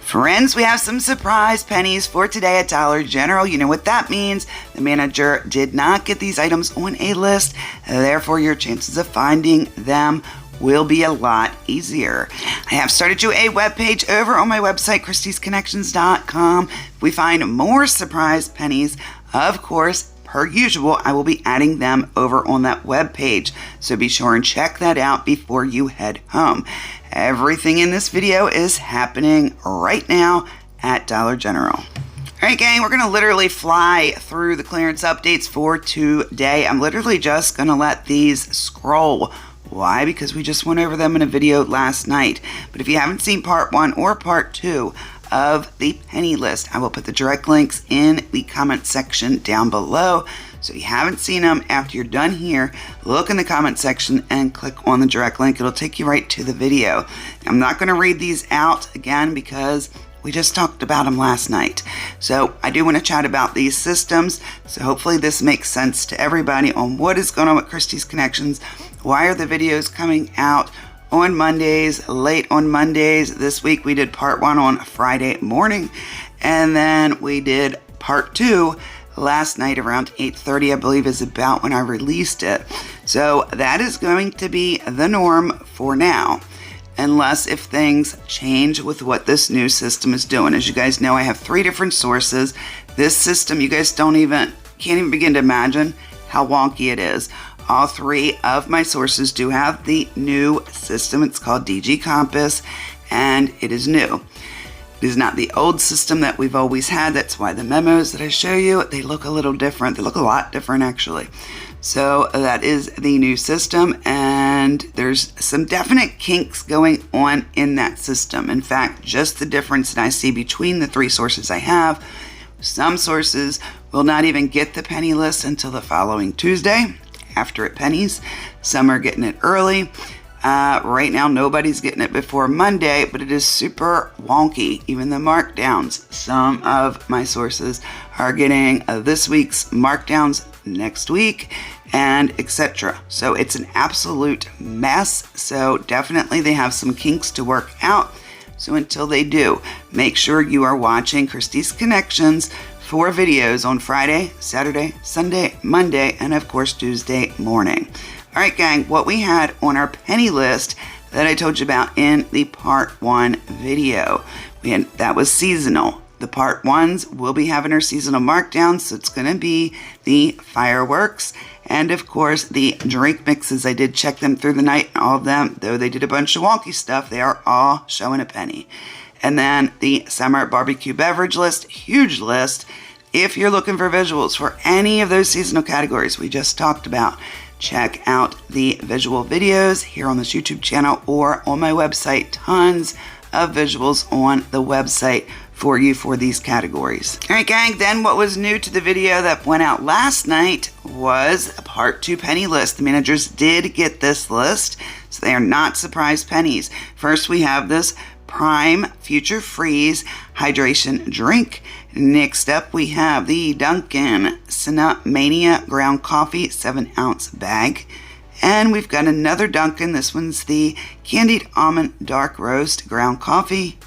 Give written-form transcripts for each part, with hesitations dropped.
Friends, we have some surprise pennies for today at Dollar General. You know what that means. The manager did not get these items on a list, therefore your chances of finding them will be a lot easier. I have started you a webpage over on my website, kristiesconnections.com. If we find more surprise pennies, of course, per usual, I will be adding them over on that webpage. So be sure and check that out before you head home. Everything in this video is happening right now at Dollar General. All right, gang, we're going to literally fly through the clearance updates for today. I'm literally just going to let these scroll. Why? Because we just went over them in a video last night. But if you haven't seen part 1 or part 2 of the penny list, I will put the direct links in the comment section down below. So if you haven't seen them, after you're done here, look in the comment section and click on the direct link. It'll take you right to the video. I'm not going to read these out again because we just talked about them last night. So I do want to chat about these systems. So hopefully this makes sense to everybody on what is going on with Kristie's Connections. Why are the videos coming out on Mondays, late on Mondays? This week we did part 1 on Friday morning, and then we did part 2 last night around 8:30, I believe is about when I released it. So that is going to be the norm for now, unless if things change with what this new system is doing. As you guys know, I have 3 different sources. This system, you guys can't even begin to imagine how wonky it is. All 3 of my sources do have the new system. It's called DG Compass, and it is new. It is not the old system that we've always had. That's why the memos that I show you, they look a little different. They look a lot different, actually. So that is the new system, and there's some definite kinks going on in that system. In fact, just the difference that I see between the 3 sources I have, some sources will not even get the penny list until the following Tuesday after it pennies. Some are getting it early. Right now, nobody's getting it before Monday, but it is super wonky. Even the markdowns. Some of my sources are getting this week's markdowns next week, and etc. So it's an absolute mess. So definitely they have some kinks to work out. So until they do, make sure you are watching Kristie's Connections for videos on Friday, Saturday, Sunday, Monday, and of course Tuesday morning. All right, gang, what we had on our penny list that I told you about in the part 1 video, that was seasonal. The part 1s will be having our seasonal markdowns, so it's going to be the fireworks and of course the drink mixes. I did check them through the night, and all of them, though they did a bunch of wonky stuff, they are all showing a penny. And then the summer barbecue beverage list, huge list. If you're looking for visuals for any of those seasonal categories we just talked about, check out the visual videos here on this YouTube channel or on my website. Tons of visuals on the website for you for these categories. All right, gang, then what was new to the video that went out last night was a part 2 penny list. The managers did get this list, so they are not surprise pennies. First, we have this Prime Future Freeze hydration drink. Next up, we have the Dunkin' Cinnamania ground coffee 7-ounce bag. And we've got another Dunkin'. This one's the candied almond dark roast ground coffee.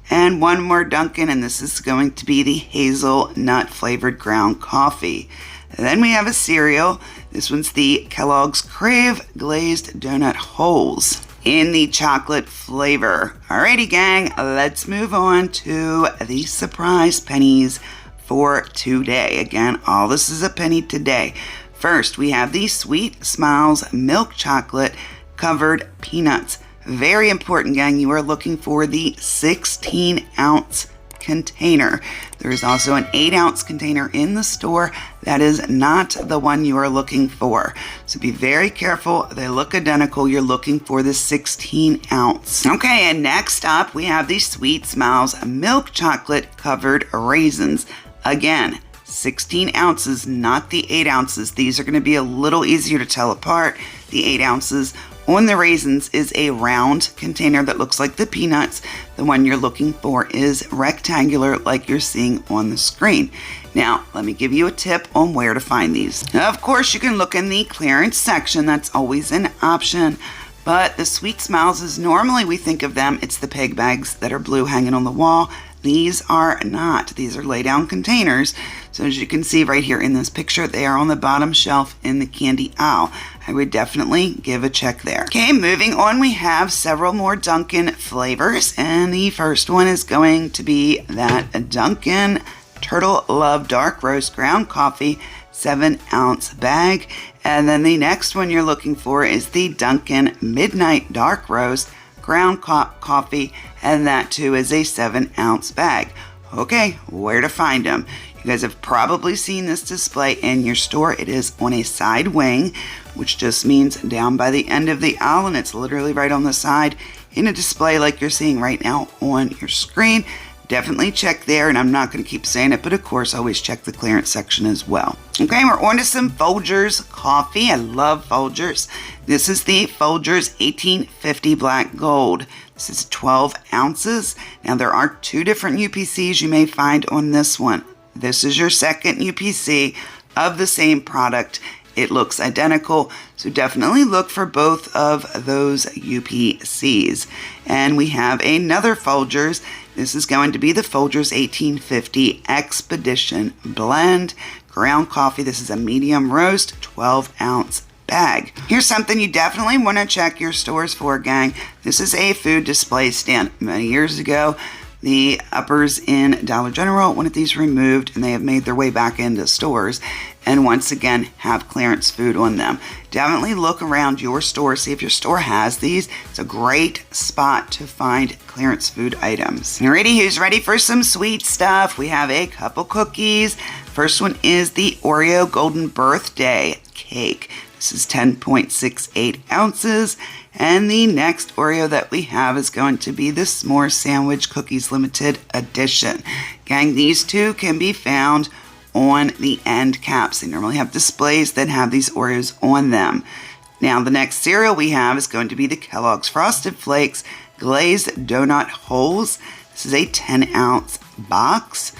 And one more Dunkin', and this is going to be the hazelnut flavored ground coffee. And then we have a cereal. This one's the Kellogg's Crave glazed donut holes in the chocolate flavor. Alrighty, gang, let's move on to the surprise pennies for today. Again, all this is a penny today. First, we have the Sweet Smiles milk chocolate covered peanuts. Very important, gang. You are looking for the 16-ounce container. There is also an 8-ounce container in the store. That is not the one you are looking for. So be very careful. They look identical. You're looking for the 16-ounce. Okay, and next up, we have the Sweet Smiles milk chocolate covered raisins. Again, 16 ounces, not the 8 ounces. These are going to be a little easier to tell apart. The 8 ounces on the raisins is a round container that looks like the peanuts. The one you're looking for is rectangular like you're seeing on the screen. Now, let me give you a tip on where to find these. Of course, you can look in the clearance section. That's always an option. But the Sweet Smiles is normally, we think of them, it's the peg bags that are blue hanging on the wall. These are not. These are lay down containers. So as you can see right here in this picture, they are on the bottom shelf in the candy aisle. I would definitely give a check there. Okay, moving on, we have several more Dunkin' flavors. And the first one is going to be that Dunkin' Turtle Love Dark Roast Ground Coffee 7-ounce bag. And then the next one you're looking for is the Dunkin' Midnight Dark Roast Ground Coffee, and that too is a 7-ounce bag. Okay, where to find them? You guys have probably seen this display in your store. It is on a side wing, which just means down by the end of the aisle, and it's literally right on the side in a display like you're seeing right now on your screen. Definitely check there, and I'm not going to keep saying it, but of course always check the clearance section as well. Okay, we're on to some Folgers coffee. I love Folgers. This is the Folgers 1850 Black Gold. This is 12 ounces. Now there are 2 different UPCs you may find on this one. This is your second UPC of the same product. It looks identical, so definitely look for both of those UPCs. And we have another Folgers. This is going to be the Folgers 1850 Expedition Blend Ground Coffee. This is a medium roast, 12-ounce bag. Here's something you definitely want to check your stores for, gang. This is a food display stand. Many years ago, the uppers in Dollar General wanted these removed, and they have made their way back into stores and once again have clearance food on them. Definitely look around your store, see if your store has these. It's a great spot to find clearance food items. Alrighty, who's ready for some sweet stuff? We have a couple cookies. First one is the Oreo Golden Birthday Cake. This is 10.68 ounces. And the next Oreo that we have is going to be the S'more Sandwich Cookies Limited Edition. Gang, these two can be found on the end caps. They normally have displays that have these Oreos on them. Now, the next cereal we have is going to be the Kellogg's Frosted Flakes Glazed Donut Holes. This is a 10-ounce box.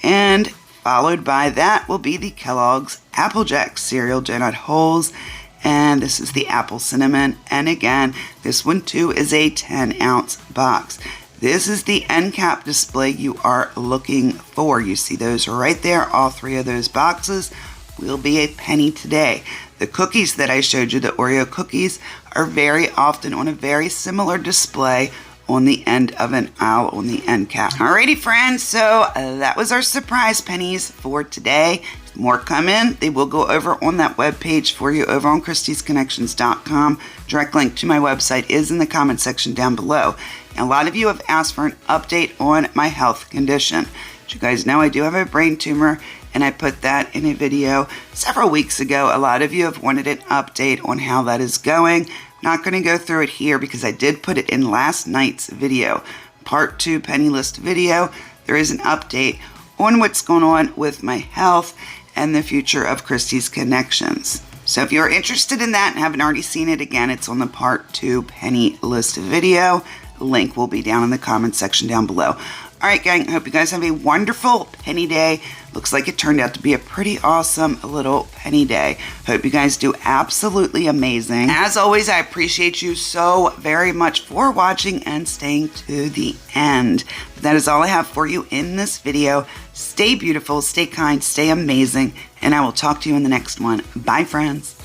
And followed by that will be the Kellogg's Applejack Cereal Donut Holes. And this is the apple cinnamon. And again, this one too is a 10-ounce box. This is the end cap display you are looking for. You see those right there. All 3 of those boxes will be a penny today. The cookies that I showed you, the Oreo cookies, are very often on a very similar display on the end of an aisle on the end cap. Alrighty, friends, so that was our surprise pennies for today. More come in. They will go over on that webpage for you over on kristiesconnections.com. Direct link to my website is in the comment section down below. And a lot of you have asked for an update on my health condition. As you guys know, I do have a brain tumor, and I put that in a video several weeks ago. A lot of you have wanted an update on how that is going. Not going to go through it here because I did put it in last night's video. Part 2 penny list video. There is an update on what's going on with my health and the future of Kristie's Connections. So if you're interested in that and haven't already seen it, again, it's on the Part 2 penny list video. The link will be down in the comment section down below. All right, gang, I hope you guys have a wonderful penny day. Looks like it turned out to be a pretty awesome little penny day. Hope you guys do absolutely amazing. As always, I appreciate you so very much for watching and staying to the end. But that is all I have for you in this video. Stay beautiful, stay kind, stay amazing, and I will talk to you in the next one. Bye, friends.